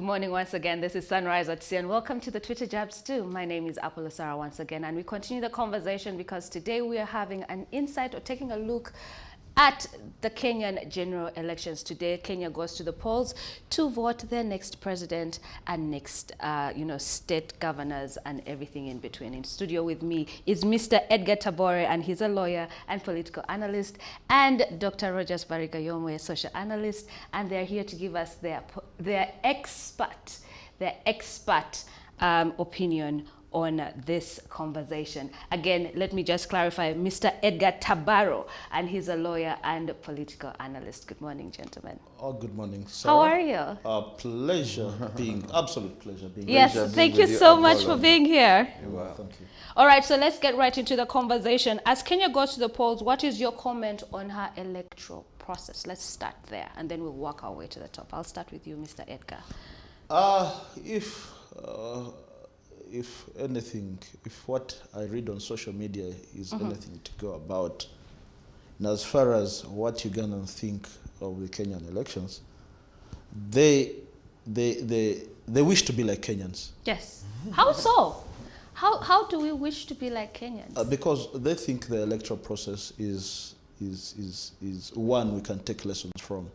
Good morning once again. This is Sunrise at Sea, and welcome to the Twitter Jabs too. My name is Apollo Sarah once again, and we continue the conversation because today we are having an insight or taking a look at the Kenyan general elections. Today, Kenya goes to the polls to vote their next president and next, state governors and everything in between. In studio with me is Mr. Edgar Tabore, and he's a lawyer and political analyst, and Dr. Rogers Barigayomwe, social analyst, and they're here to give us their expert opinion on this conversation. Again, let me just clarify, Mr. Edgar Tabaro, and he's a lawyer and a political analyst. Good morning, gentlemen. Oh, good morning, Sarah. How are you? Absolute pleasure being Yes, thank you so much for being here. Wow. Thank you. All right, so let's get right into the conversation. As Kenya goes to the polls, what is your comment on her electoral process? Let's start there, and then we'll work our way to the top. I'll start with you, Mr. Edgar. If anything, if what I read on social media is anything to go about, and as far as what Ugandans think of the Kenyan elections, they wish to be like Kenyans. Yes. How so? How do we wish to be like Kenyans? Because they think the electoral process is one we can take lessons from.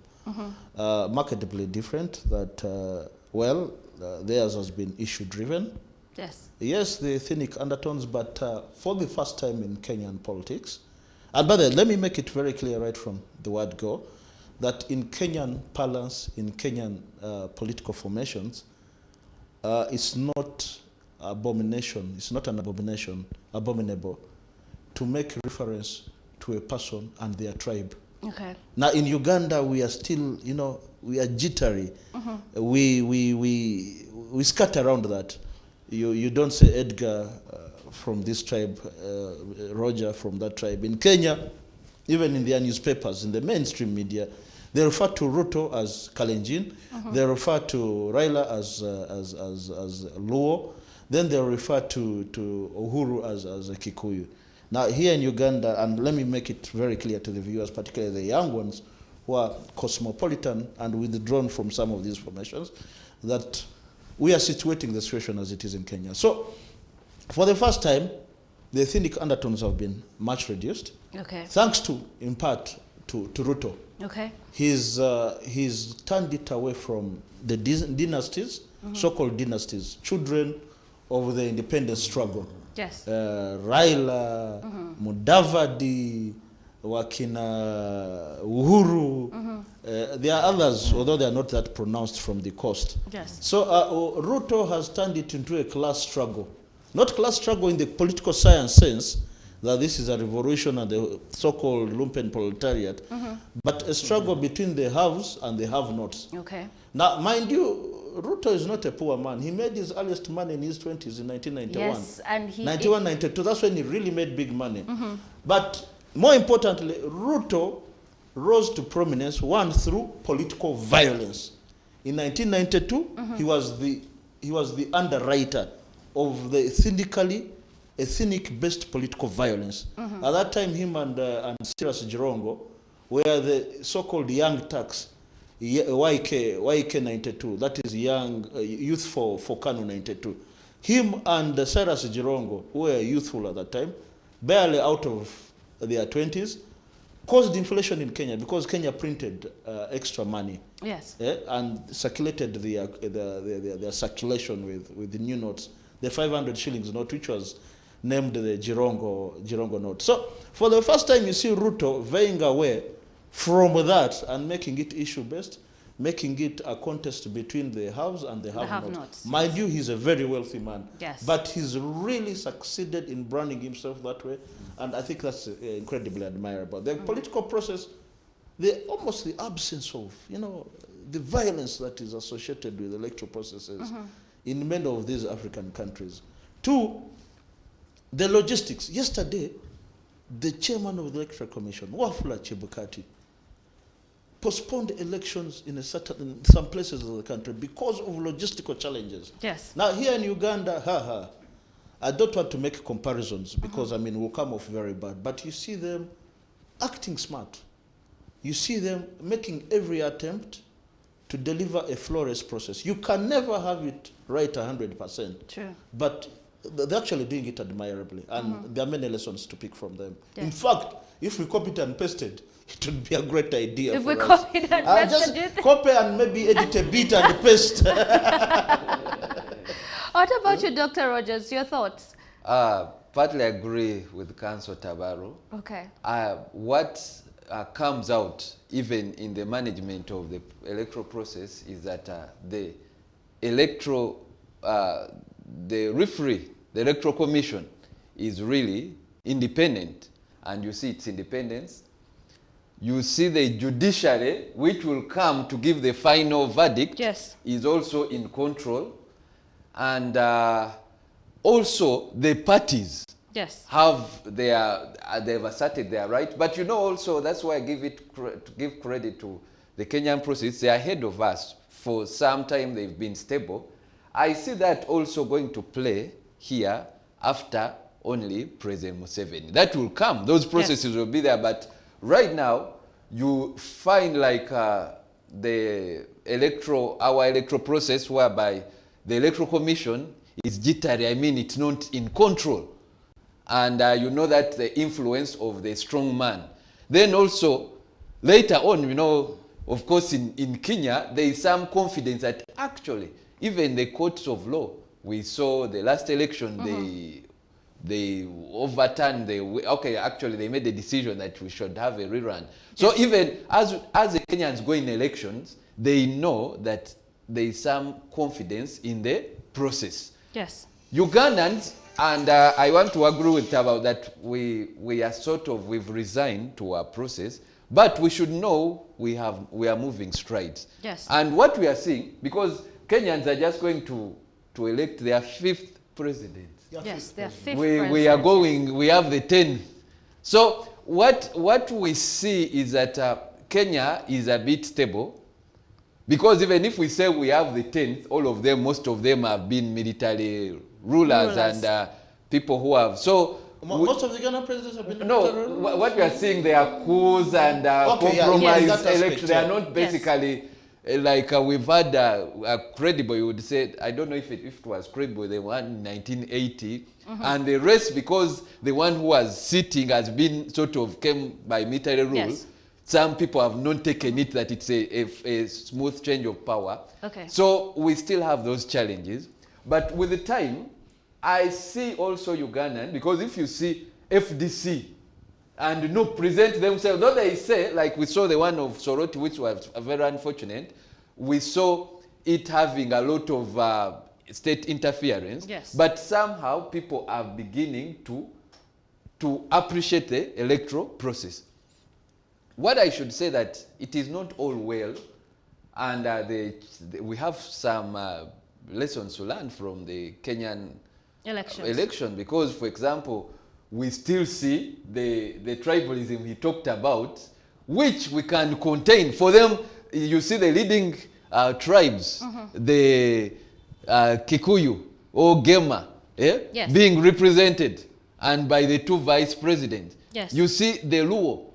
Markedly different. That theirs has been issue driven. Yes. Yes, the ethnic undertones, but for the first time in Kenyan politics, and by the way, let me make it very clear right from the word go, that in Kenyan parlance, in Kenyan political formations, it's not abomination, it's not an abomination, abominable, to make reference to a person and their tribe. Okay. Now in Uganda, we are still, we are jittery. We scatter around that. You don't say Edgar from this tribe, Roger from that tribe. In Kenya, even in their newspapers, in the mainstream media, they refer to Ruto as Kalenjin. They refer to Raila as Luo. Then they refer to Uhuru as a Kikuyu. Now here in Uganda, and let me make it very clear to the viewers, particularly the young ones who are cosmopolitan and withdrawn from some of these formations, that we are situating the situation as it is in Kenya. So, for the first time, the ethnic undertones have been much reduced. Okay. Thanks to, in part, to Ruto. Okay. He's turned it away from the dynasties, so-called dynasties, children of the independence struggle. Yes. Raila, Mudavadi, Wakina, Uhuru. There are others, although they are not that pronounced from the coast. Yes. So Ruto has turned it into a class struggle. Not class struggle in the political science sense, that this is a revolution and the so-called lumpen proletariat, but a struggle between the haves and the have-nots. Okay. Now, mind you, Ruto is not a poor man. He made his earliest money in his 20s in 1991. Yes, and 91, 92, that's when he really made big money. But more importantly, Ruto rose to prominence, one, through political violence. In 1992, he was the underwriter of the ethnic-based political violence. At that time, him and Cyrus Jirongo were the so-called young Turks, YK 92, that is young youth for Kanu 92. Him and Cyrus Jirongo, who were youthful at that time, barely out of their 20s, caused inflation in Kenya because Kenya printed extra money. Yes. And circulated their circulation with the new notes, the 500 shillings note, which was named the Jirongo note. So for the first time, you see Ruto veering away from that and making it issue-based, making it a contest between the haves and the have-nots. Mind you, he's a very wealthy man. Yes. But he's really succeeded in branding himself that way, and I think that's incredibly admirable. The political process, almost the absence of, the violence that is associated with electoral processes in many of these African countries. Two, the logistics. Yesterday, the chairman of the Electoral Commission, Wafula Chebukati, postponed elections in some places of the country because of logistical challenges. Yes. Now here in Uganda, I don't want to make comparisons because we'll come off very bad, but you see them acting smart. You see them making every attempt to deliver a flawless process. You can never have it right 100%. True. But they're actually doing it admirably, and there are many lessons to pick from them. Yes. In fact, if we copy it and paste it, it would be a great idea If for we us. copy it and paste just it, copy and maybe edit a bit and paste. What about you, Dr. Rogers? Your thoughts? Partly agree with Councillor Tabaro. Okay. What comes out, even in the management of the electoral process, is that the electoral, the referee, the electoral commission, is really independent, and you see its independence. You see the judiciary, which will come to give the final verdict, Yes. is also in control, and also the parties Yes. they've asserted their right. But you know, also that's why I give credit to the Kenyan process. They are ahead of us. For some time they've been stable. I see that also going to play here after only President Museveni. That will come. Those processes will be there. But right now, you find like our electoral process, whereby the electoral commission is jittery. I mean, it's not in control. And you know that the influence of the strong man. Then also, later on, you know, of course, in Kenya, there is some confidence that actually, even the courts of law, we saw the last election, they overturned actually they made the decision that we should have a rerun. So even as the Kenyans go in elections, they know that there is some confidence in the process. Yes. Ugandans, and I want to agree with about that, we are we've resigned to our process, but we should know we are moving strides. Yes. And what we are seeing, because Kenyans are just going to elect their 5th president. Yes, their 5th We are going, we have the 10th. So what we see is that Kenya is a bit stable, because even if we say we have the 10th, all of them, most of them have been military rulers. And people who have, so most of the Ghana presidents have been what we are seeing, they are coups and compromise elections. They are not basically like we've had a credible, you would say, I don't know if it was credible, the one in 1980, and the rest, because the one who was sitting has been came by military rule. Yes. Some people have not taken it that it's a smooth change of power. Okay. So we still have those challenges. But with the time, I see also Ugandan, because if you see FDC and present themselves, though they say, like we saw the one of Soroti, which was very unfortunate, we saw it having a lot of state interference. Yes. But somehow people are beginning to appreciate the electoral process. What I should say that it is not all well, and we have some lessons to learn from the Kenyan election, because, for example, we still see the tribalism he talked about, which we can contain. For them, you see the leading tribes, the Kikuyu or Gema, Yes. being represented, and by the 2 vice presidents. Yes. You see the Luo.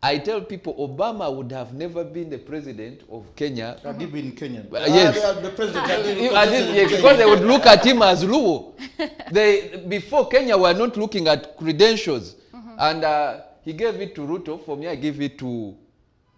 I tell people Obama would have never been the president of Kenya. Had he been Kenyan? Yes. The president Because they would look at him as Luo. Before Kenya were not looking at credentials. And he gave it to Ruto. For me, I give it to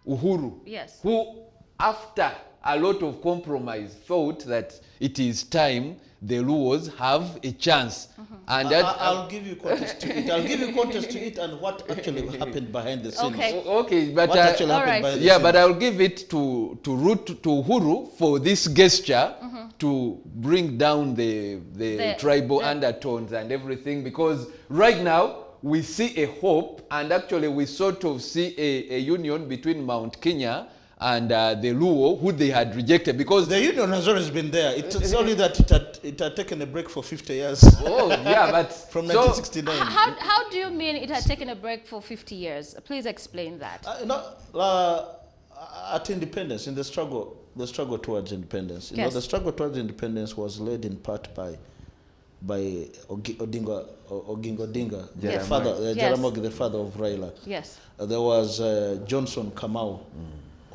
Uhuru. Yes. Who, after a lot of compromise, thought that it is time the Luos have a chance. And that, I'll give you context to it. I'll give you context to it and what actually happened behind the scenes. Okay. Okay, but What actually happened behind the yeah, scenes. but I'll give it to Uhuru for this gesture to bring down the tribal undertones and everything, because right now we see a hope, and actually we see a union between Mount Kenya and the Luo, who they had rejected, because The union has always been there. It's only that it had taken a break for 50 years. oh yeah, but From 1969. How do you mean it had taken a break for 50 years? Please explain that. At independence, in the struggle towards independence, Yes. the struggle towards independence was led in part by Oginga Odinga, the Yes. father, Yes. Jaramogi, the father of Raila. Yes. There was Johnson Kamau,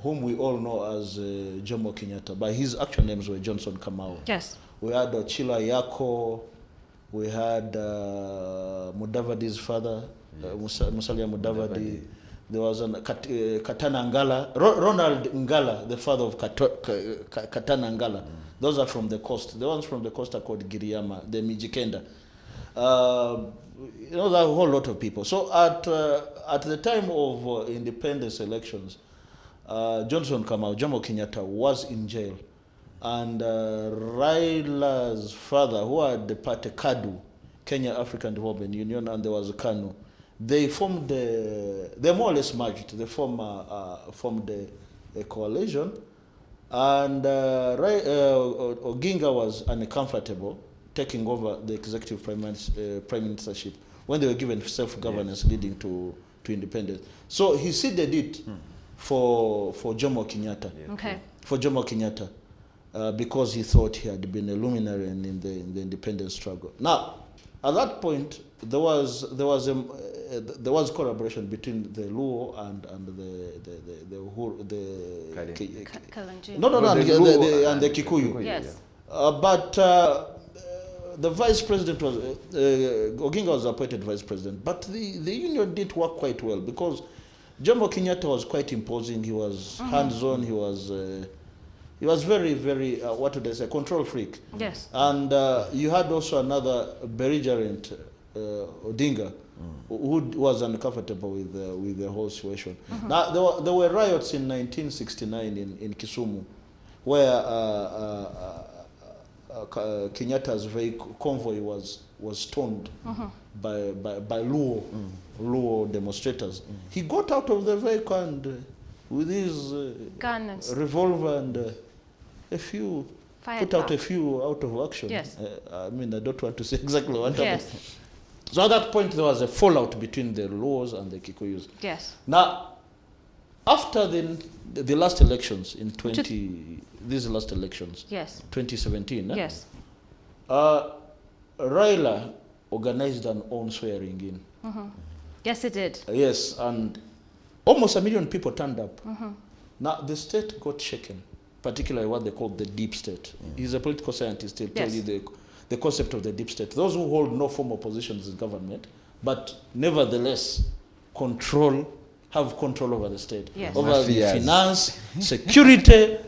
whom we all know as Jomo Kenyatta, but his actual names were Johnson Kamau. Yes. We had Ochila Yako, we had Mudavadi's father, Musalia Mudavadi. There was Katana Ngala, Ronald Ngala, the father of Katana Ngala. Those are from the coast. The ones from the coast are called Giriyama, the Mijikenda. You know, there are a whole lot of people. So at the time of independence elections, Johnson Kamau, Jomo Kenyatta, was in jail. And Raila's father, who had the party KADU, Kenya African Development Union, and there was a KANU, they formed, they more or less merged. They formed a coalition. And Oginga was uncomfortable taking over the executive prime ministership when they were given self-governance leading to independence. So he ceded it for Jomo Kenyatta. Okay. For Jomo Kenyatta, because he thought he had been a luminary in the independence struggle. Now, at that point, there was collaboration between the Luo and the Kikuyu. Yes. But the vice president was Oginga was appointed vice president, but the union didn't work quite well because Jomo Kenyatta was quite imposing. He was hands-on. He was very, very what would I say, control freak. Yes. And you had also another belligerent Odinga, who was uncomfortable with the whole situation. Now there were riots in 1969 in Kisumu, where Kenyatta's convoy was stoned by Luo demonstrators. He got out of the vehicle and with his revolver and a few put out a few out of action. Yes. I mean, I don't want to say exactly what happened. Yes. So at that point, there was a fallout between the Luos and the Kikuyus. Yes. Now, after the last elections in these last elections, yes, 2017, yes, Raila organized an own swearing in. Yes, it did. Yes, and almost 1 million people turned up. Now, the state got shaken, particularly what they call the deep state. He's a political scientist. He'll tell you the concept of the deep state. Those who hold no formal positions in government, but nevertheless have control over the state, over the finance, security,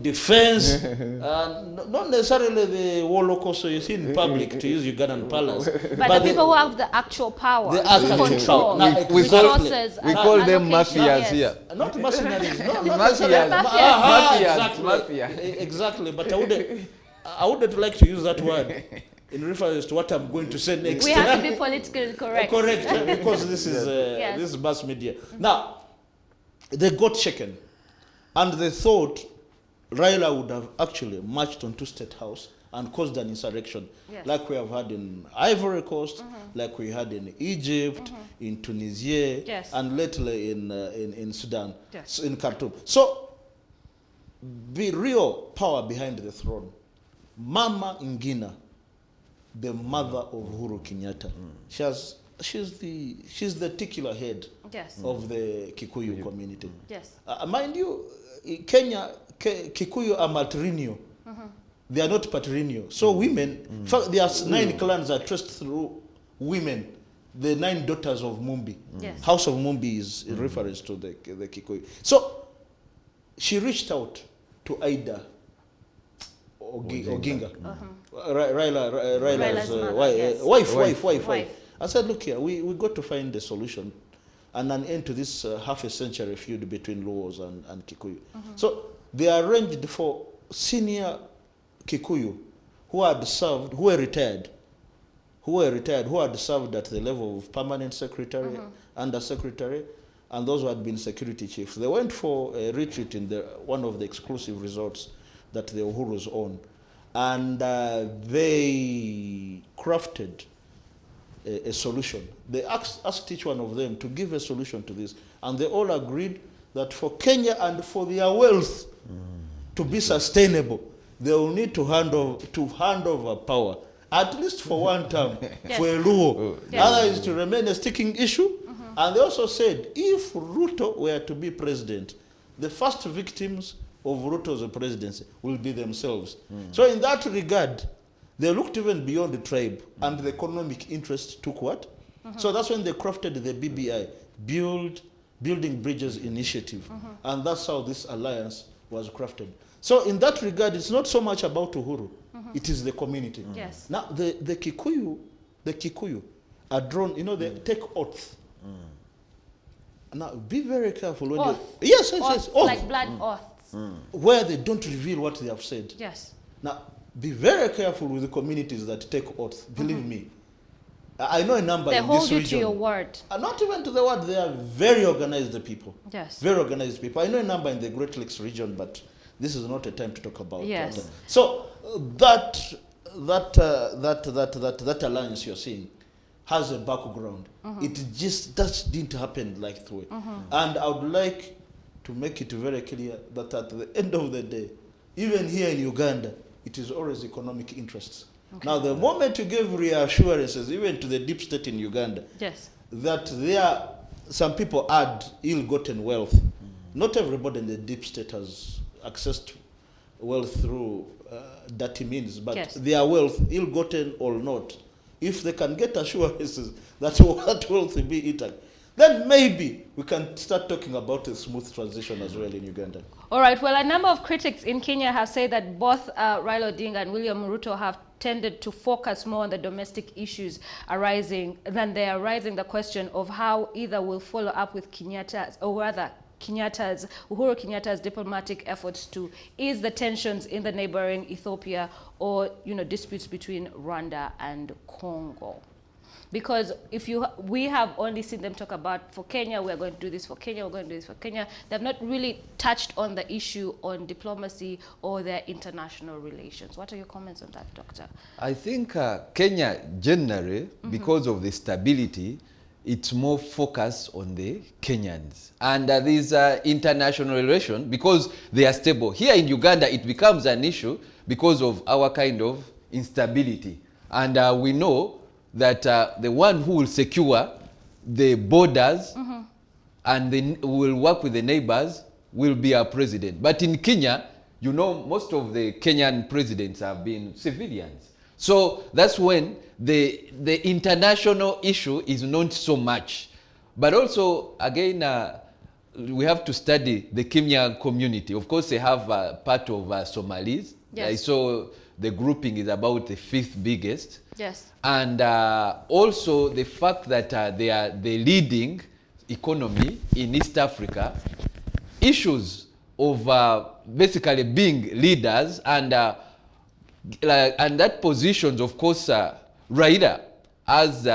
defense, not necessarily the war locals you see in public, to use Ugandan parlance. But the people who have the actual power, the actual control, now, resources. We call them mafias here. Not mercenaries. No, not Mafia. Exactly. But I wouldn't like to use that word in reference to what I'm going to say next. We have to be politically correct. Correct, because this is this is mass media. Now, they got shaken, and they thought Raila would have actually marched onto State House and caused an insurrection, like we have had in Ivory Coast, like we had in Egypt, in Tunisia, and lately in Sudan, in Khartoum. So, the real power behind the throne, Mama Ngina, the mother of Uhuru Kenyatta, she's the titular head of the Kikuyu community. Yes. Mind you, Kenya, Kikuyu are matrilineal. They are not patrilineal. So women, in fact, there are 9 clans are traced through women, the 9 daughters of Mumbi. House of Mumbi is in reference to the Kikuyu. So she reached out to Aida Oginga, Raila's wife. I said, look here, we got to find a solution and an end to this half a century feud between Luos and Kikuyu. So they arranged for senior Kikuyu who had retired, who had served at the level of permanent secretary, under secretary, and those who had been security chiefs. They went for a retreat in one of the exclusive resorts that the Uhurus own, and they crafted a solution. They asked each one of them to give a solution to this, and they all agreed that for Kenya and for their wealth to be sustainable, they will need to hand over power, at least for one term, for a Luo. Other is to remain a sticking issue. And they also said, if Ruto were to be president, the first victims of Ruto's presidency will be themselves. So in that regard, they looked even beyond the tribe, and the economic interest took what? So that's when they crafted the BBI, Building Bridges Initiative. And that's how this alliance was crafted. So in that regard, it's not so much about Uhuru. It is the community. Yes. Now, the Kikuyu are drawn, you know, they take oaths. Now, be very careful when Oath. you... Yes, yes, yes. Oath. Like blood oaths. Where they don't reveal what they have said. Yes. Now, be very careful with the communities that take oaths. Believe me. I know a number They in hold this you region. to your word. Not even to the word. They are very organized people. Yes. Very organized people. I know a number in the Great Lakes region, but this is not a time to talk about Yes. that. So that alliance you're seeing has a background. It just didn't happen like through it. And I would like to make it very clear that at the end of the day, even here in Uganda, it is always economic interests. Okay. Now, the moment you give reassurances, even to the deep state in Uganda, yes, that some people add ill-gotten wealth. Not everybody in the deep state has access to wealth through dirty means, but yes, their wealth, ill-gotten or not, if they can get assurances that what wealth will be eaten, then maybe we can start talking about a smooth transition as well in Uganda. All right. Well, a number of critics in Kenya have said that both Raila Odinga and William Ruto have tended to focus more on the domestic issues arising than they are raising the question of how either will follow up with Kenyatta's, or rather Uhuru Kenyatta's diplomatic efforts to ease the tensions in the neighboring Ethiopia, or disputes between Rwanda and Congo. Because we have only seen them talk about, for Kenya, we're going to do this for Kenya, we're going to do this for Kenya. They've not really touched on the issue on diplomacy or their international relations. What are your comments on that, Doctor? I think Kenya generally, because of the stability, it's more focused on the Kenyans. And these international relations, because they are stable. Here in Uganda, it becomes an issue because of our kind of instability. And we know that the one who will secure the borders and will work with the neighbors will be our president. But in Kenya, most of the Kenyan presidents have been civilians. So that's when the international issue is not so much. But also, again, we have to study the Kenyan community. Of course, they have part of Somalis. Yes. I saw the grouping is about the 5th biggest. Yes. And also the fact that they are the leading economy in East Africa, issues of basically being leaders and that positions, of course, Raila as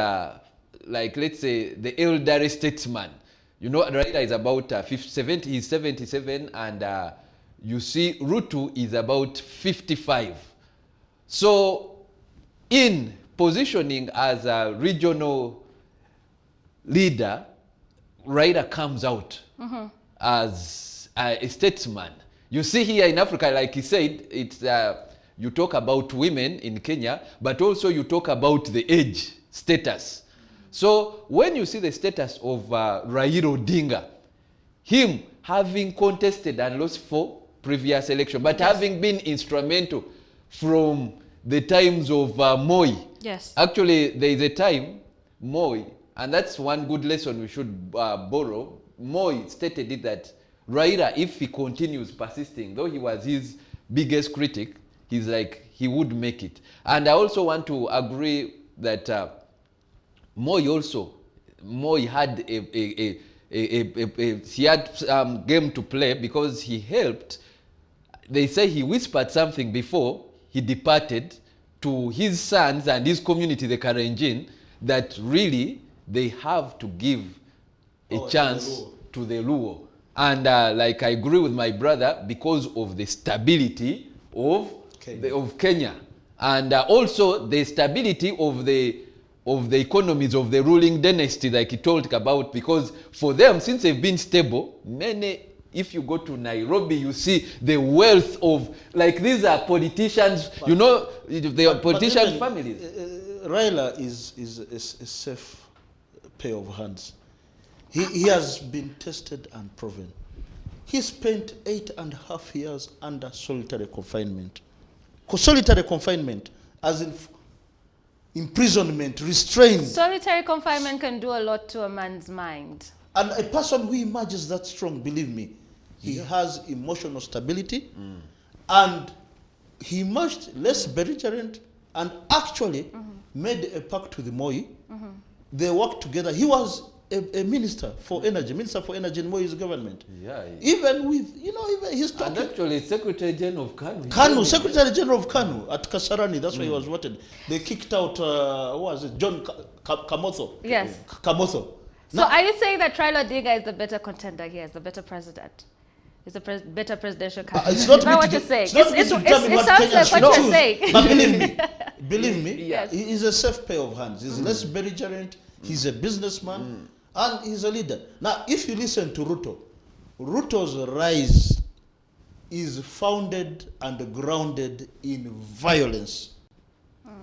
let's say the elderly statesman. Raila is about 70, he's 77, and you see Ruto is about 55. So in positioning as a regional leader, Raila comes out as a statesman. You see here in Africa, like he said, it's you talk about women in Kenya, but also you talk about the age status. So when you see the status of Raila Odinga, him having contested and lost 4 previous elections, but having been instrumental from the times of Moi. Yes. Actually, there is a time, Moi, and that's one good lesson we should borrow. Moi stated it that Raila, if he continues persisting, though he was his biggest critic, he's like, he would make it. And I also want to agree that Moi had he had game to play because he helped. They say he whispered something before he departed to his sons and his community, the Karenjin, that really they have to give a chance to the Luo. And like I agree with my brother, because of the stability of Kenya, and also the stability of the economies of the ruling dynasty, like he told about, because for them, since they've been stable, if you go to Nairobi, you see the wealth of, like, these are politicians, they are politician families. Raila is a safe pair of hands. He has been tested and proven. he spent 8.5 years under solitary confinement. Solitary confinement, as in imprisonment, restraint. Solitary confinement can do a lot to a man's mind. And a person who emerges that strong, believe me, he has emotional stability, and he emerged less belligerent, and actually made a pact with Moi. They worked together. He was a minister for energy in Moi's government. Yeah. Even with, even he's talking. And actually, Secretary General of Kanu. Secretary General of Kanu at Kasarani, that's why he was voted. They kicked out, what was it, John Kamotho. Yes. Kamotho. So are you saying that Raila Odinga is the better contender here, is the better president? Is a better presidential candidate? It's not Is that what you're saying? It sounds like what you're saying. But believe me, Yes. he is a safe pair of hands. He's less belligerent, he's a businessman, and he's a leader. Now, if you listen to Ruto, Ruto's rise is founded and grounded in violence.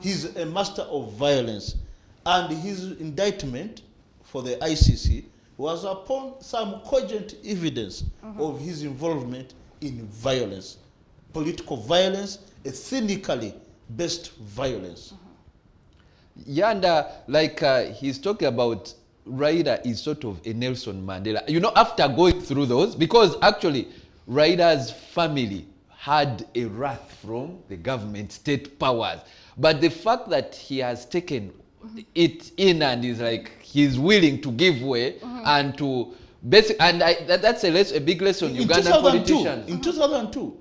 He's a master of violence. And his indictment for the ICC was upon some cogent evidence of his involvement in violence, political violence, ethnically based violence. Yeah, and he's talking about Raila is sort of a Nelson Mandela. You know, after going through those, because actually Raila's family had a wrath from the government, state powers. But the fact that he has taken it in and is like, he's willing to give way and to that's a big lesson Ugandan politicians. In 2002,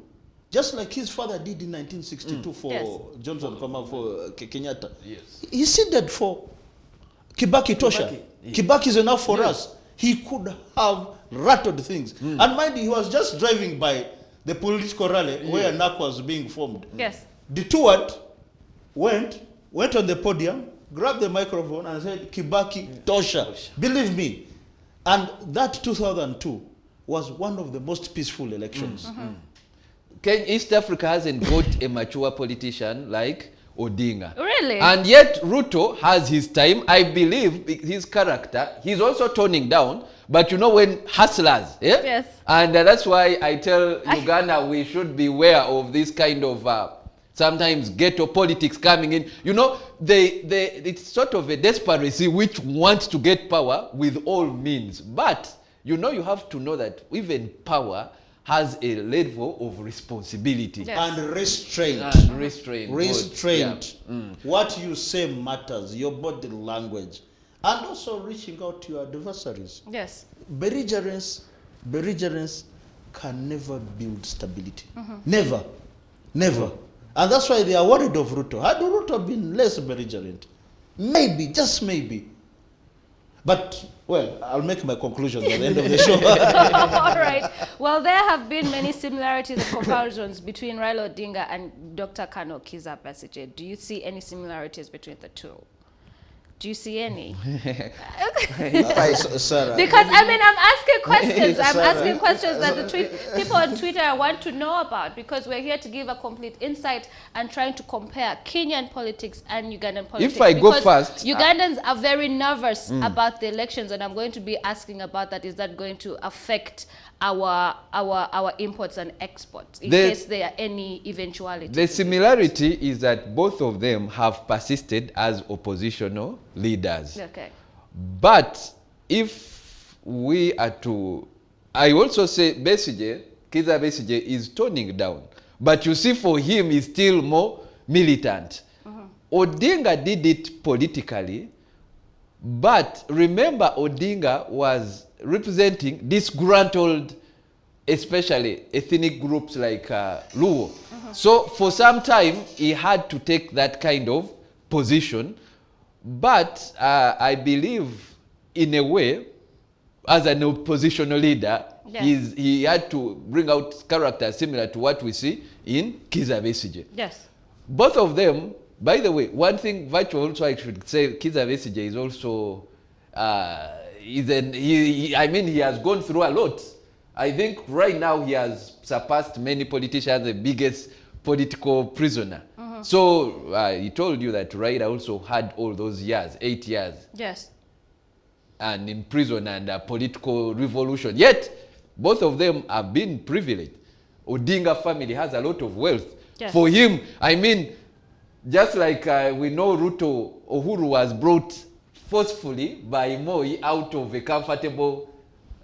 just like his father did in 1962 for Johnson for Kenyatta. Yes. He ceded for Kibaki Tosha. Kibaki is enough for us. He could have rattled things. And mind you, he was just driving by the political rally where NAC was being formed. Yes. Detoured, went on the podium, grabbed the microphone and said, Kibaki Tosha. Believe me. And that 2002 was one of the most peaceful elections. East Africa hasn't got a mature politician like Odinga. Really? And yet Ruto has his time. I believe his character, he's also toning down. But you know, when hustlers, Yes. And that's why I tell Uganda we should be aware of this kind of sometimes ghetto politics coming in. You know, it's sort of a desperation which wants to get power with all means. But, you know, you have to know that even power has a level of responsibility. Yes. And restraint. Restraint. Yeah. What you say matters, your body language. And also reaching out to your adversaries. Yes. Belligerence can never build stability. Never. And that's why they are worried of Ruto. Had Ruto been less belligerent, maybe, just maybe. But, well, I'll make my conclusions at the end of the show. All right. Well, there have been many similarities and comparisons between Raila Odinga and Dr. Kanu Kizza Besigye. Do you see any similarities between the two? Do you see any? Sarah. Because, I mean, I'm asking questions. I'm Sarah. asking questions that the people on Twitter want to know about, because we're here to give a complete insight and trying to compare Kenyan politics and Ugandan politics. If I go first, Ugandans are very nervous about the elections, and I'm going to be asking about that. Is that going to affect our imports and exports in case there are any eventualities? The similarity is that both of them have persisted as oppositional leaders. Okay. But if we are to, I also say Kizza Besigye is toning down. But you see, for him, he's still more militant. Odinga did it politically, but remember, Odinga was representing disgruntled, especially ethnic groups like Luo. So for some time, he had to take that kind of position. But I believe, in a way, as an oppositional leader, yes, he had to bring out characters similar to what we see in Kizza Besigye. Yes. Both of them, by the way, one thing virtual also I should say, Kizza Besigye is also, I mean, he has gone through a lot. I think right now he has surpassed many politicians, the biggest political prisoner. So he told you that Raila also had all those years, 8 years. Yes. And in prison and a political revolution. Yet, both of them have been privileged. Odinga family has a lot of wealth. Yes. For him, I mean, just like we know Uhuru was brought forcefully by Moi out of a comfortable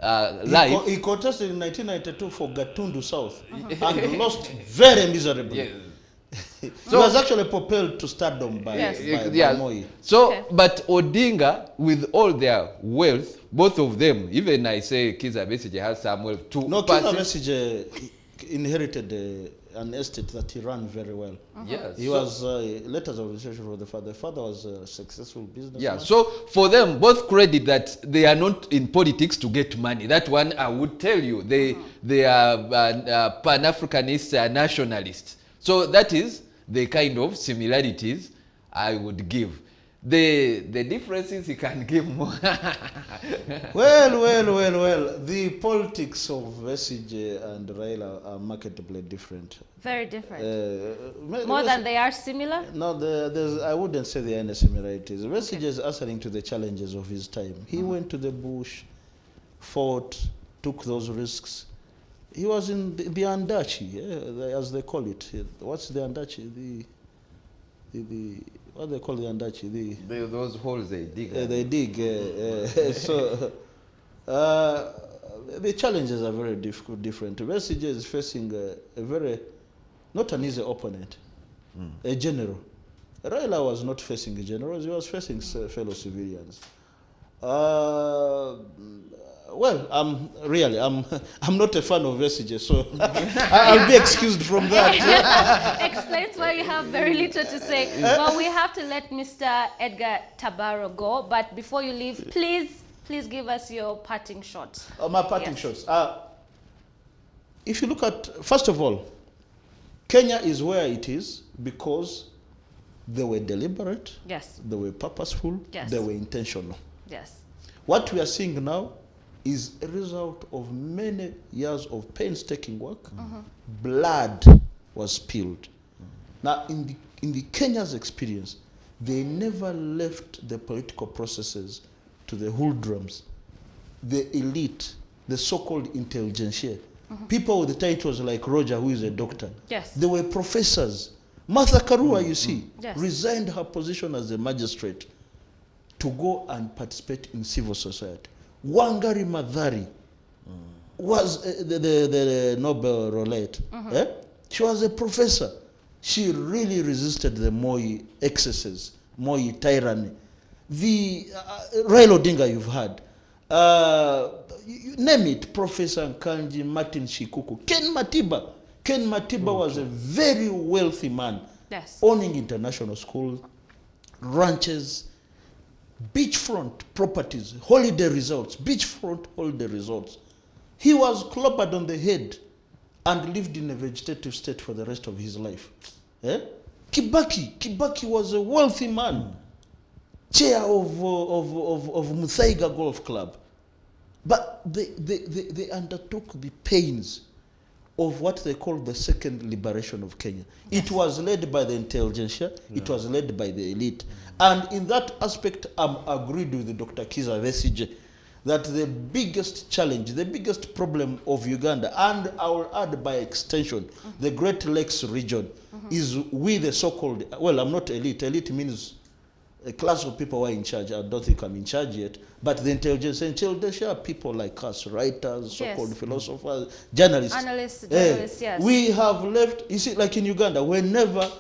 life. He contested in 1992 for Gatundu South and lost very miserably. Yes. He was actually propelled to stardom by, by Moi. So, Okay. but Odinga, with all their wealth, both of them, even I say Kizza Besigye has some wealth too. No, Kizza Besigye inherited an estate that he ran very well. Yes. He was letters of association for the father. The father was a successful businessman. Yeah, so for them, both credit that they are not in politics to get money. That one I would tell you. They are Pan-Africanists, nationalists. So that is the kind of similarities I would give. The differences you can give more. Well. The politics of Besigye and Raila are markedly different. Very different. More than they are similar? No, I wouldn't say there are any similarities. Besigye is answering to the challenges of his time. He went to the bush, fought, took those risks. He was in the Andachi, as they call it. What's the Andachi? What they call the Andachi? Those holes they dig. They dig. So the challenges are very different. Besigye is facing a very, not an easy opponent, a general. Raila was not facing a general, he was facing fellow civilians. Well, I'm not a fan of Besigye, so I'll be excused from that. Explains why you have very little to say. Well, we have to let Mr. Edgar Tabaro go, but before you leave, please give us your parting shots. My parting shots. If you look at, first of all, Kenya is where it is because they were deliberate, Yes. they were purposeful, Yes. they were intentional. Yes. What we are seeing now is a result of many years of painstaking work. Blood was spilled. Now, in the Kenya's experience, they never left the political processes to the hoodlums, the elite, the so-called intelligentsia. People with the titles like Roger, who is a doctor. Yes. They were professors. Martha Karua, you see, Yes. resigned her position as a magistrate to go and participate in civil society. Wangari Maathai was the Nobel laureate. She was a professor. She really resisted the Moi excesses, Moi tyranny. The Raila Odinga you've had. You name it, Professor Nkanji, Martin Shikuku, Ken Matiba. Ken Matiba was a very wealthy man, Yes. owning international schools, ranches, beachfront properties, holiday resorts, beachfront holiday resorts. He was clobbered on the head and lived in a vegetative state for the rest of his life. Kibaki was a wealthy man, chair of Muthaiga Golf Club. But they undertook the pains of what they call the second liberation of Kenya. Yes. It was led by the intelligentsia, it was led by the elite. And in that aspect, I'm agreed with Dr. Kizza Besigye that the biggest challenge, the biggest problem of Uganda, and I will add by extension, the Great Lakes region, is we the so-called, well, I'm not elite. Elite means a class of people who are in charge. I don't think I'm in charge yet. But the intelligentsia are people like us, writers, so-called philosophers, journalists. Analysts, yes. We have left, you see, like in Uganda, whenever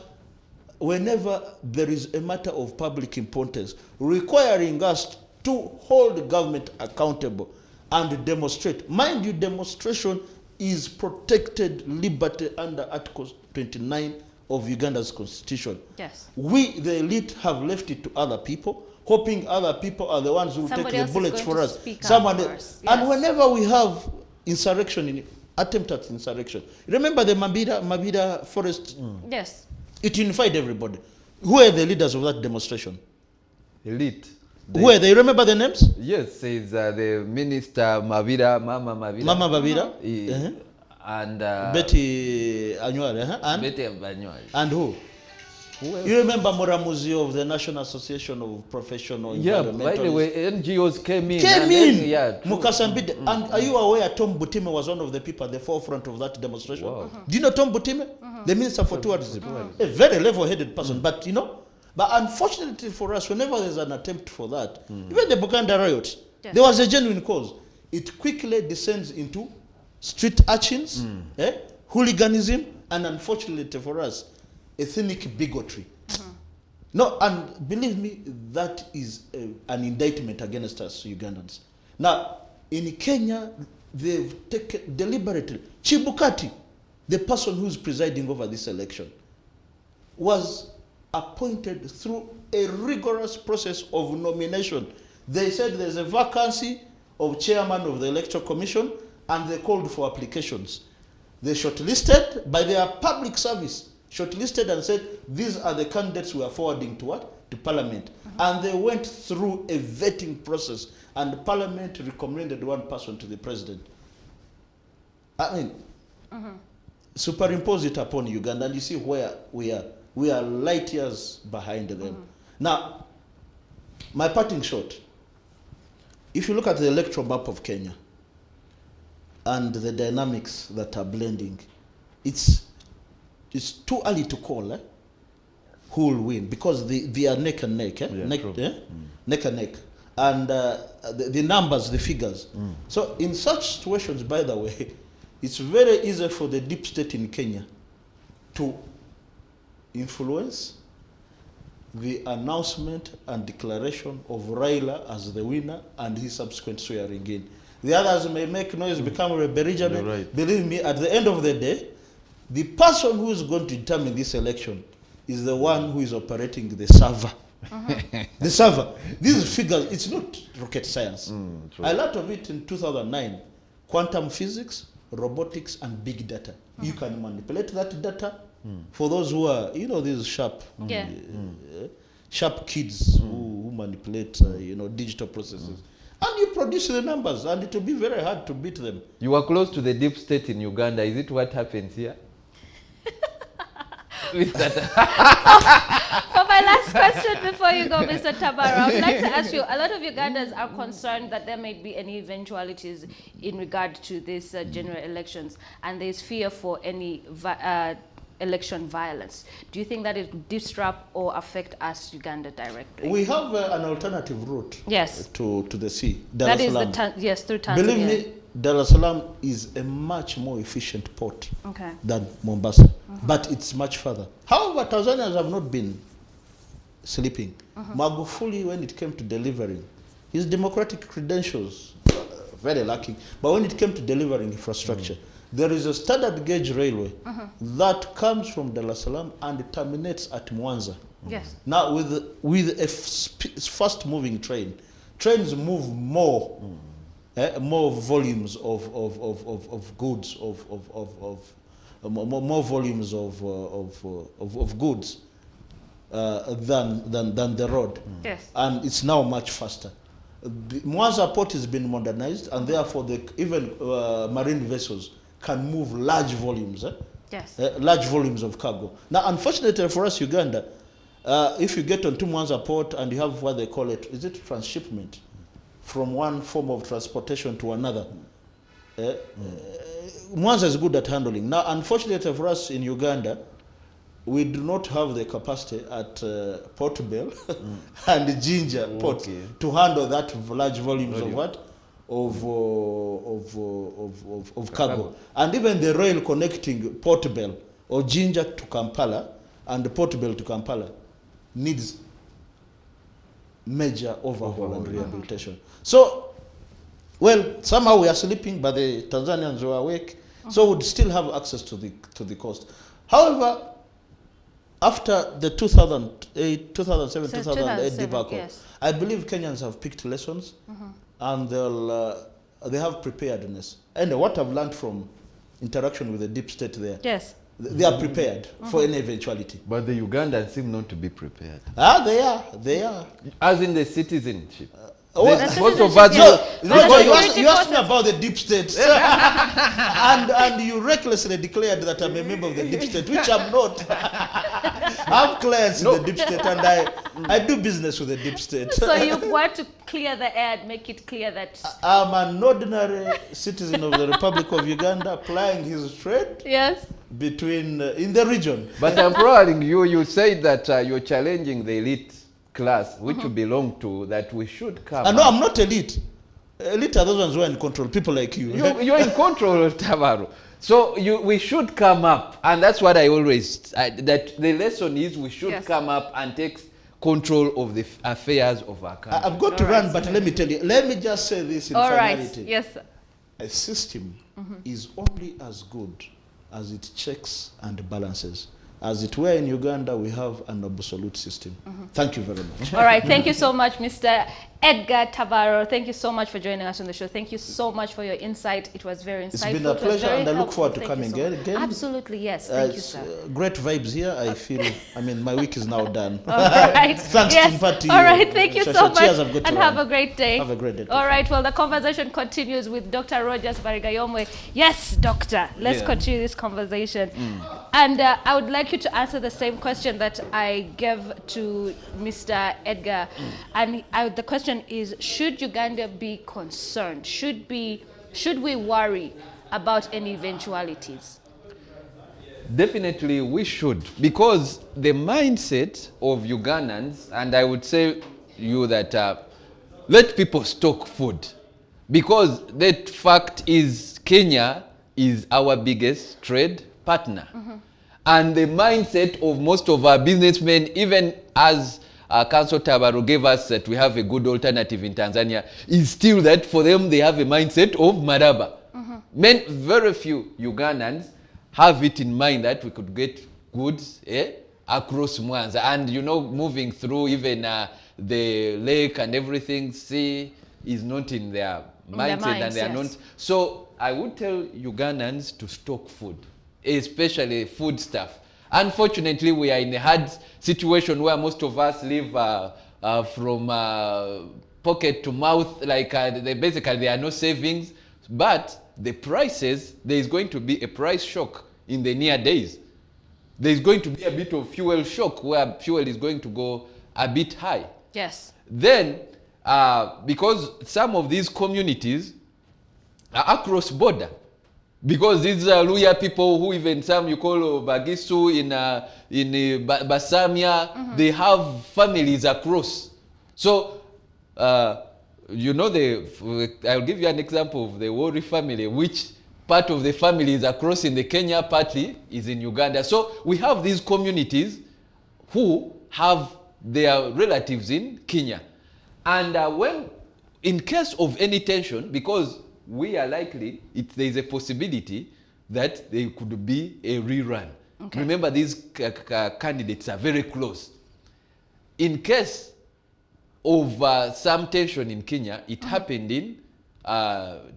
there is a matter of public importance requiring us to hold government accountable and demonstrate. Mind you, demonstration is protected liberty under Article 29 of Uganda's constitution. Yes. We, the elite, have left it to other people, hoping other people are the ones who take the bullets for us. And whenever we have insurrection, attempt at insurrection, remember the Mabida forest? Yes. It unified everybody. Who are the leaders of that demonstration? Elite. Who are they? Remember the names? Yes, it's the minister Mavida, Mama Mavida. Mama Mavida. And Betty Anywale. And? Betty Anywale. And who? You remember Moramuzi of the National Association of Professional Environmentalists? By the way, NGOs came in. Mukasambide. And are you aware Tom Butime was one of the people at the forefront of that demonstration? Wow. Do you know Tom Butime? The Minister for Tourism. A very level-headed person. But, you know, but unfortunately for us, whenever there's an attempt for that, even the Buganda riot, there was a genuine cause. It quickly descends into street urchins, hooliganism, and unfortunately for us, ethnic bigotry. No, and believe me, that is an indictment against us Ugandans. Now, in Kenya, they've taken deliberately, Chibukati, the person who's presiding over this election, was appointed through a rigorous process of nomination. They said there's a vacancy of chairman of the Electoral Commission, and they called for applications. They shortlisted by their public service, shortlisted and said, these are the candidates we are forwarding to what? To Parliament. And they went through a vetting process, and Parliament recommended one person to the President. I mean, superimpose it upon Uganda, and you see where we are. We are light years behind them. Now, my parting shot, if you look at the electoral map of Kenya and the dynamics that are blending, it's too early to call who will win, because they are neck and neck, neck and neck. And the numbers, the figures. So in such situations, by the way, it's very easy for the deep state in Kenya to influence the announcement and declaration of Raila as the winner and his subsequent swearing in. The others may make noise, become a belligerent. Right. Believe me, at the end of the day, the person who is going to determine this election is the one who is operating the server. The server. These figures, it's not rocket science. A lot of it in 2009, quantum physics, robotics, and big data. You can manipulate that data. For those who are, you know, these sharp, sharp kids who manipulate, you know, digital processes. And you produce the numbers, and it will be very hard to beat them. You are close to the deep state in Uganda. Is it what happens here? With that. For my last question before you go, Mr. Tabara, I would like to ask you, a lot of Ugandans are concerned that there might be any eventualities in regard to these general elections, and there's fear for any election violence. Do you think that it will disrupt or affect us, Uganda, directly? We have an alternative route to the sea. That is through Tanzania. Believe me, Dar es Salaam is a much more efficient port than Mombasa, but it's much further. However, Tanzanians have not been sleeping. Magufuli, when it came to delivering, his democratic credentials very lacking, but when it came to delivering infrastructure, there is a standard gauge railway that comes from Dar es Salaam and terminates at Mwanza. Yes. Now, with a fast-moving train, trains move more, more volumes of goods, more volumes of goods than the road. Yes. And it's now much faster. The Mwanza port has been modernized, and therefore even marine vessels can move large volumes, large volumes of cargo. Now, unfortunately for us, Uganda, if you get onto Mwanza port and you have what they call it, is it transshipment from one form of transportation to another? Mwanza is good at handling. Now, unfortunately for us in Uganda, we do not have the capacity at Port Bell and Ginger Port to handle that large volumes of what? Of cargo. And even the rail connecting Port Bell or Ginger to Kampala and Port Bell to Kampala needs major overhaul and rehabilitation. So, well, somehow we are sleeping, but the Tanzanians were awake, so we'd still have access to the coast. However, after the 2007-2008 debacle, I believe Kenyans have picked lessons, and they have preparedness. And what I've learned from interaction with the deep state there, they are prepared for any eventuality. But the Ugandans seem not to be prepared. They are. As in the citizenship. There's The most of citizenship, us. yeah. No, But you the asked security me about the deep state. and you recklessly declared that I'm a member of the deep state, which I'm not. I'm clients in the deep state, and I do business with the deep state. So you want to clear the air and make it clear that... I'm an ordinary citizen of the Republic of Uganda plying his trade Yes. between in the region. But I'm prodding you. You said that you're challenging the elite class, which you belong to, that we should come. No, up. I'm not elite. Elite are those ones who are in control, people like you. You're in control, Tavaru. So we should come up, and that's what I always, that the lesson is we should come up and take control of the affairs of our country. I've got to run, but let me tell you, let me just say this in finality. Yes. A system is only as good as it checks and balances. As it were in Uganda, we have an absolute system. Thank you very much. All right. Thank you so much, Mr. Edgar Tavaro. Thank you so much for joining us on the show. Thank you so much for your insight. It was very insightful. It's been a pleasure, and I look forward to coming again. Absolutely, yes. Thank you, sir. Great vibes here. I feel, I mean, my week is now done. All right. Thanks, yes. Team Party. All right. Thank you so much. Cheers, I've got to and run. have a great day. Have a great day. All right. Well, the conversation continues with Dr. Rogers Barigayomwe. Yes, doctor. Let's continue this conversation. And I would like you to answer the same question that I gave to Mr. Edgar. And the question is, should Uganda be concerned? Should we worry about any eventualities? Definitely we should, because the mindset of Ugandans, and I would say you that let people stock food, because that fact is Kenya is our biggest trade partner. And the mindset of most of our businessmen, even as Council Tabaru gave us that we have a good alternative in Tanzania, is still that for them they have a mindset of Maraba. Very few Ugandans have it in mind that we could get goods across Mwanza. And you know, moving through even the lake and everything, sea is not in their mindset, and they are not. So I would tell Ugandans to stock food, especially food stuff. Unfortunately, we are in a hard situation where most of us live from pocket to mouth, like basically there are no savings. But the prices, there is going to be a price shock in the near days. There is going to be a bit of fuel shock where fuel is going to go a bit high. Yes. Then, because some of these communities are across border, because these are Luya people who even some you call Bagisu in Basamia, they have families across. So, you know, I'll give you an example of the Wori family, which part of the family is across in the Kenya party is in Uganda. So we have these communities who have their relatives in Kenya. And when, in case of any tension, because we are likely, there is a possibility that there could be a rerun. Okay. Remember, these candidates are very close. In case of some tension in Kenya, it happened in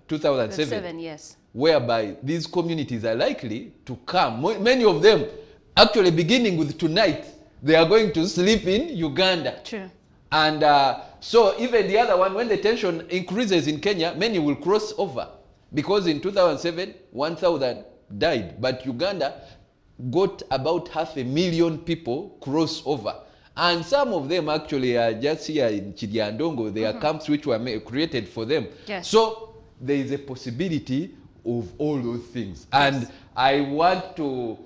2007, yes, whereby these communities are likely to come. Many of them, actually beginning with tonight, they are going to sleep in Uganda. True. And so even the other one, when the tension increases in Kenya, many will cross over. Because in 2007, 1,000 died. But Uganda got about 500,000 people cross over. And some of them actually are just here in Chidiandongo. There are camps which were created for them. Yes. So there is a possibility of all those things. Yes. And I want to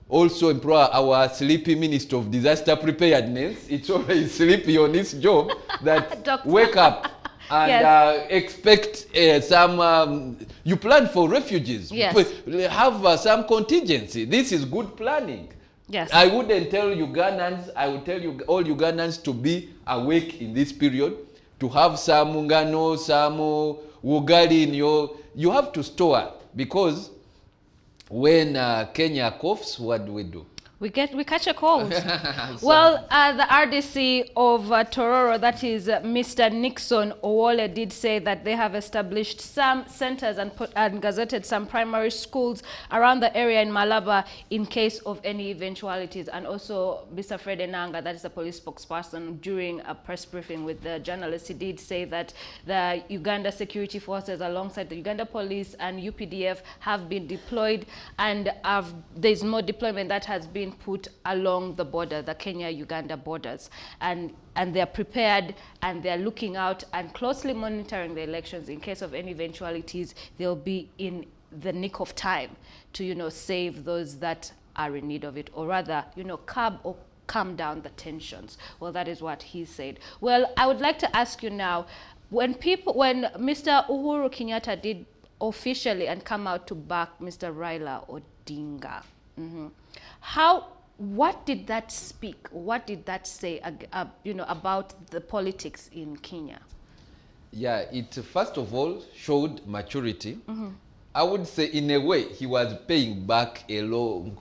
also employ our sleepy Minister of Disaster Preparedness. It's always sleepy on his job, that wake up and expect some, you plan for refugees. Yes. Have some contingency. This is good planning. Yes. I wouldn't tell Ugandans, I would tell you all Ugandans to be awake in this period, to have some ngano, some ugali in you have to store, because when Kenya coughs, what do we do? We catch a cold. Well, the RDC of Tororo, that is Mr. Nixon Owole, did say that they have established some centers and gazetted some primary schools around the area in Malaba in case of any eventualities. And also Mr. Fred Enanga, that is the police spokesperson, during a press briefing with the journalists, he did say that the Uganda security forces alongside the Uganda police and UPDF have been deployed, and there's more deployment that has been put along the border, the Kenya-Uganda borders, and they're prepared and they're looking out and closely monitoring the elections. In case of any eventualities, they'll be in the nick of time to, you know, save those that are in need of it, or rather, you know, curb or calm down the tensions. Well, that is what he said. Well, I would like to ask you now, when Mr. Uhuru Kenyatta did officially and come out to back Mr. Raila Odinga, what did that speak? What did that say, you know, about the politics in Kenya? Yeah, it first of all showed maturity. I would say in a way he was paying back a long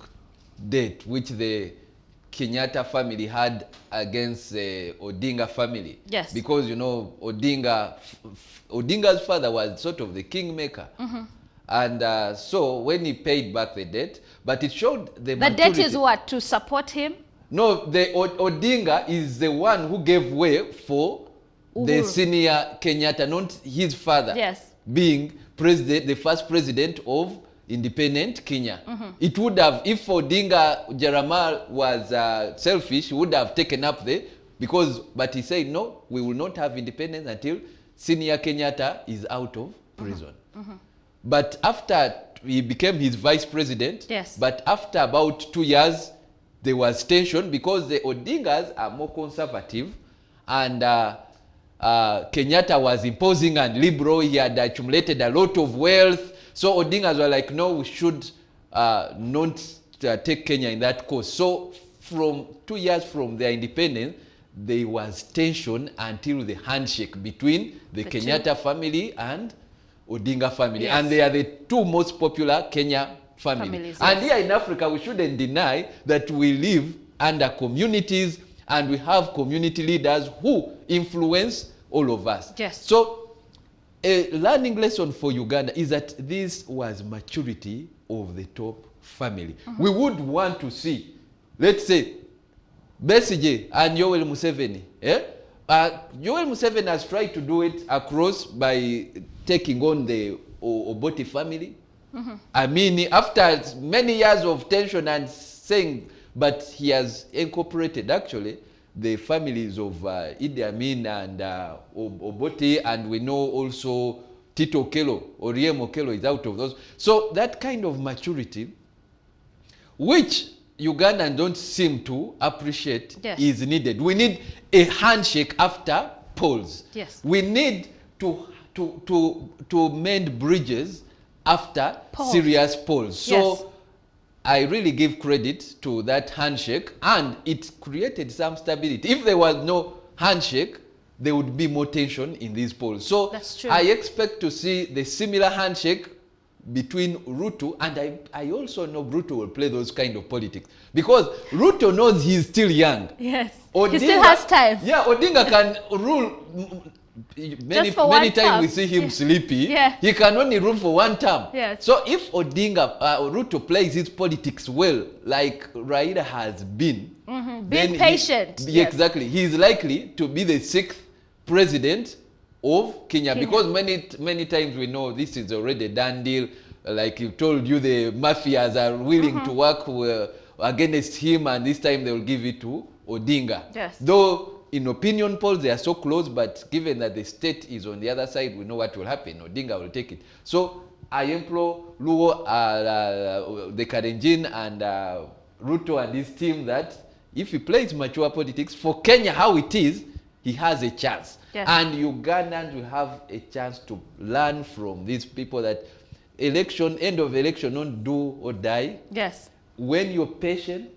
debt which the Kenyatta family had against the Odinga family. Yes. Because, you know, Odinga's father was sort of the kingmaker. And so when he paid back the debt, but it showed the maturity. The debt is what? To support him? No, the Odinga is the one who gave way for Uhuru. the senior Kenyatta, not his father. Yes. Being president, the first president of independent Kenya. It would have, if Odinga Jaramal was selfish, he would have taken up but he said, no, we will not have independence until senior Kenyatta is out of prison. But after he became his vice president, yes. But after about 2 years, there was tension because the Odingas are more conservative, and Kenyatta was imposing and liberal. He had accumulated a lot of wealth. So Odingas were like, no, we should not take Kenya in that course. So from 2 years from their independence, there was tension until the handshake between the Kenyatta family and Odinga family. Yes. And they are the two most popular Kenya families. And yes. here in Africa, we shouldn't deny that we live under communities and we have community leaders who influence all of us. Yes. So a learning lesson for Uganda is that this was maturity of the top family. We would want to see, let's say, Besigye and Yoweri Museveni. Yoweri Museveni has tried to do it across by taking on the Obote family. I mean, after many years of tension and saying, but he has incorporated actually the families of Idi Amin and Obote, and we know also Tito Okello, Oriem Okello is out of those. So that kind of maturity, which Ugandans don't seem to appreciate, yes. is needed. We need a handshake after polls. Yes. We need to mend bridges after serious polls. So yes. I really give credit to that handshake, and it created some stability. If there was no handshake, there would be more tension in these polls. So that's true. I expect to see the similar handshake between Ruto, and I also know Ruto will play those kind of politics because Ruto knows he's still young. Yes. Odinga, he still has time. Yeah, Odinga can rule. Many times we see him sleepy. Yeah. He can only rule for one term. Yes. So if Odinga, Ruto plays his politics well, like Raila has been, being patient. Yes. Exactly. He is likely to be the 6th president of Kenya, because many times we know this is already a done deal. Like you told you, the mafias are willing to work against him, and this time they will give it to Odinga. Yes. Though in opinion polls they are so close, but given that the state is on the other side, we know what will happen. Odinga will take it. So I implore Luo, the Karenjin and Ruto and his team that if he plays mature politics for Kenya how it is, he has a chance. Yes. And Ugandans will have a chance to learn from these people that end of election, don't do or die. Yes. When you're patient,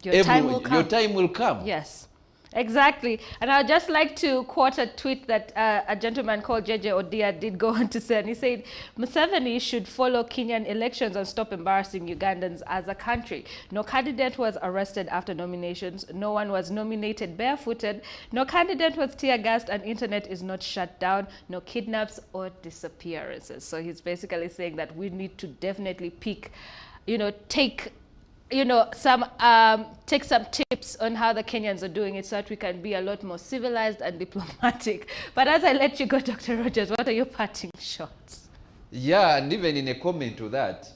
Your time will come. Your time will come. Yes. Exactly. And I'd just like to quote a tweet that a gentleman called JJ Odia did go on to say, and he said, Museveni should follow Kenyan elections and stop embarrassing Ugandans as a country. No candidate was arrested after nominations. No one was nominated barefooted. No candidate was tear-gassed, and internet is not shut down. No kidnaps or disappearances. So he's basically saying that we need to definitely take some tips on how the Kenyans are doing it so that we can be a lot more civilized and diplomatic. But as I let you go, Dr. Rogers, what are your parting shots? Yeah, and even in a comment to that,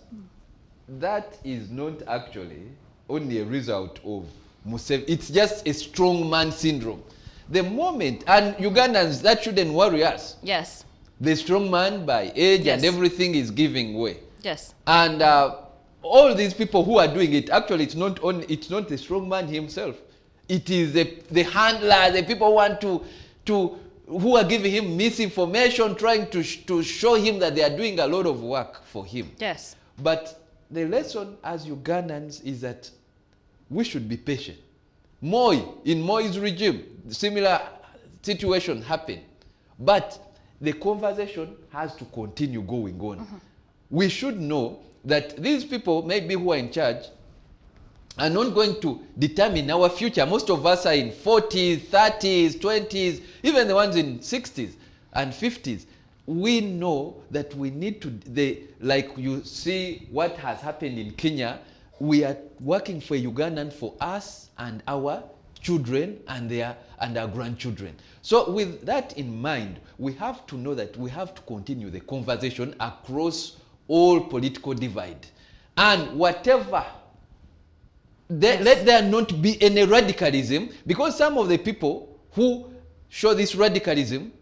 that is not actually only a result of Museveni. It's just a strong man syndrome. The moment, and Ugandans, that shouldn't worry us. Yes. The strong man by age and everything is giving way. Yes. And all these people who are doing it, actually it's not the strong man himself. It is the handler, the people who are giving him misinformation, trying to show him that they are doing a lot of work for him. Yes. But the lesson as Ugandans is that we should be patient. In Moi's regime, similar situation happened. But the conversation has to continue going on. We should know that these people, maybe who are in charge, are not going to determine our future. Most of us are in 40s, 30s, 20s, even the ones in 60s and 50s. We know that we need to, like you see what has happened in Kenya, we are working for Ugandan for us and our children and our grandchildren. So with that in mind, we have to know that we have to continue the conversation across all political divide. And whatever, let there not be any radicalism, because some of the people who show this radicalism,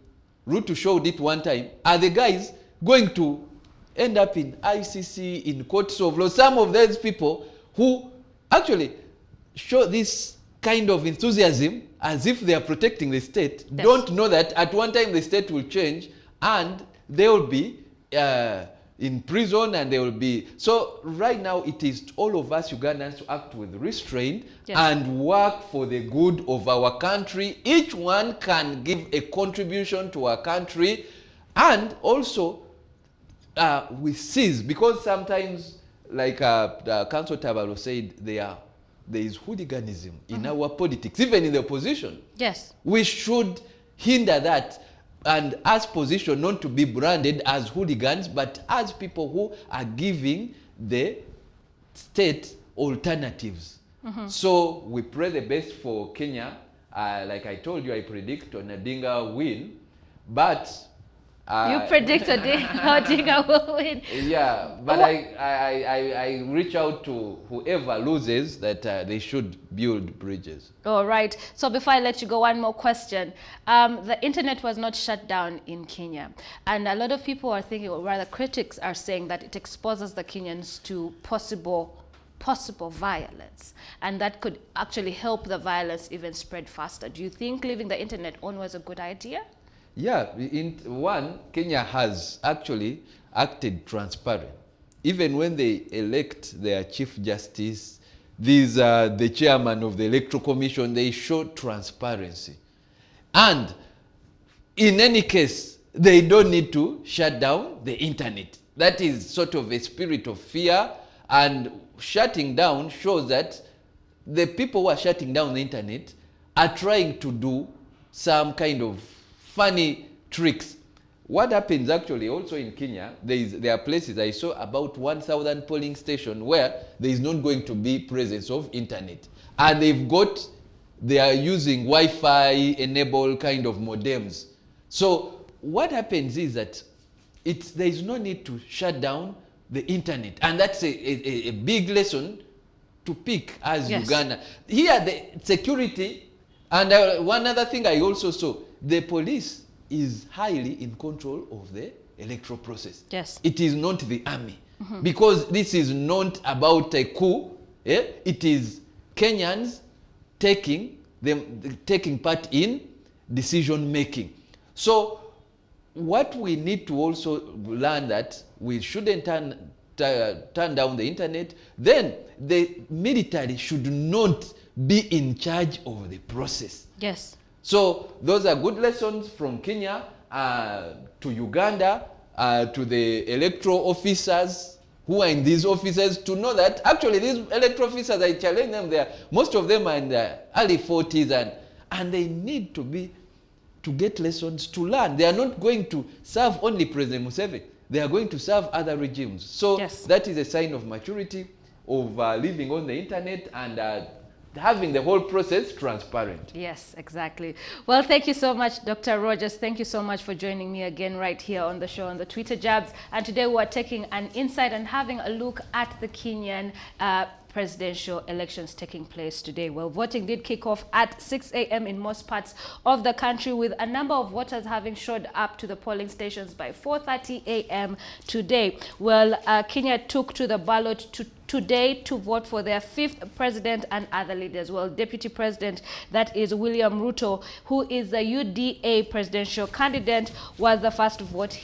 Ruto showed it one time, are the guys going to end up in ICC, in courts of law. Some of those people who actually show this kind of enthusiasm as if they are protecting the state, don't know that at one time the state will change and they will be in prison, and they will be. So right now it is all of us Ugandans to act with restraint and work for the good of our country. Each one can give a contribution to our country, and also we cease, because sometimes, like Council Tabalo said, there is hooliganism in our politics, even in the opposition. Yes. We should hinder that, and as position not to be branded as hooligans, but as people who are giving the state alternatives. So we pray the best for Kenya. Like I told you, I predict Odinga win, but you predict Odinga will win. Yeah, but I reach out to whoever loses that they should build bridges. All right. So before I let you go, one more question. The internet was not shut down in Kenya, and a lot of people are thinking, or rather critics are saying, that it exposes the Kenyans to possible violence, and that could actually help the violence even spread faster. Do you think leaving the internet on was a good idea? Yeah, Kenya has actually acted transparent. Even when they elect their Chief Justice, the chairman of the Electoral Commission, they show transparency. And in any case, they don't need to shut down the internet. That is sort of a spirit of fear, and shutting down shows that the people who are shutting down the internet are trying to do some kind of funny tricks. What happens actually also in Kenya, there are places, I saw about 1,000 polling stations where there is not going to be presence of internet. And they are using Wi-Fi enabled kind of modems. So what happens is that there is no need to shut down the internet. And that's a big lesson to pick as Uganda. Here the security, and one other thing I also saw, the police is highly in control of the electoral process. Yes. It is not the army. Because this is not about a coup. It is Kenyans taking part in decision making. So what we need to also learn, that we shouldn't turn down the internet. Then the military should not be in charge of the process. Yes. So those are good lessons from Kenya to Uganda, to the electoral officers who are in these offices, to know that actually these electoral officers, I challenge them there, most of them are in their early 40s, and they need to get lessons to learn. They are not going to serve only President Museveni. They are going to serve other regimes. So yes, that is a sign of maturity, of living on the internet, and having the whole process transparent. Yes, exactly. Well, thank you so much, Dr. Rogers. Thank you so much for joining me again right here on the show on the Twitter Jabs. And today we're taking an insight and having a look at the Kenyan presidential elections taking place today. Well, voting did kick off at 6 a.m. in most parts of the country, with a number of voters having showed up to the polling stations by 4:30 a.m. today. Well, Kenya took to the ballot today to vote for their 5th president and other leaders. Well, Deputy President, that is William Ruto, who is the UDA presidential candidate, was the first to vote.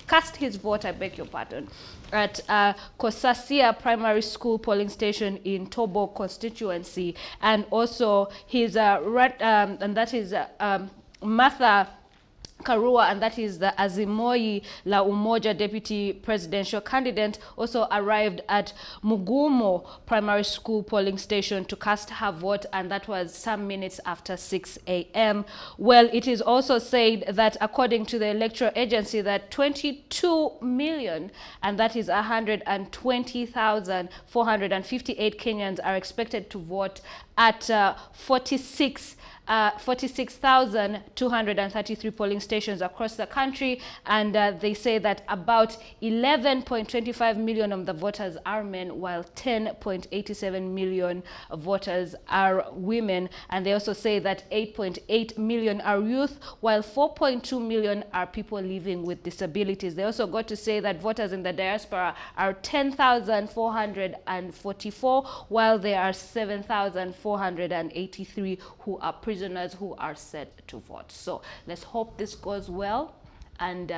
Cast his vote, I beg your pardon, at Kosasia Primary School polling station in Tobo constituency, and also his and that is Martha Karua, and that is the Azimoi La Umoja deputy presidential candidate, also arrived at Mugumo Primary School polling station to cast her vote, and that was some minutes after 6 a.m. Well, it is also said that according to the electoral agency that 22 million, and that is 120,458 Kenyans are expected to vote at 46,233 polling stations across the country, and they say that about 11.25 million of the voters are men, while 10.87 million voters are women, and they also say that 8.8 million are youth, while 4.2 million are people living with disabilities. They also got to say that voters in the diaspora are 10,444, while there are 7,483 who are prisoners who are set to vote. So let's hope this goes well, and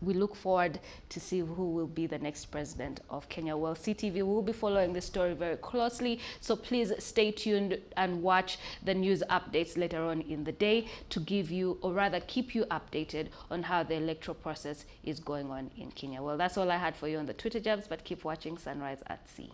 we look forward to see who will be the next president of Kenya. Well, CTV will be following this story very closely, so please stay tuned and watch the news updates later on in the day to give you, or rather keep you updated on how the electoral process is going on in Kenya. Well, that's all I had for you on the Twitter Jabs, but keep watching Sunrise at Sea.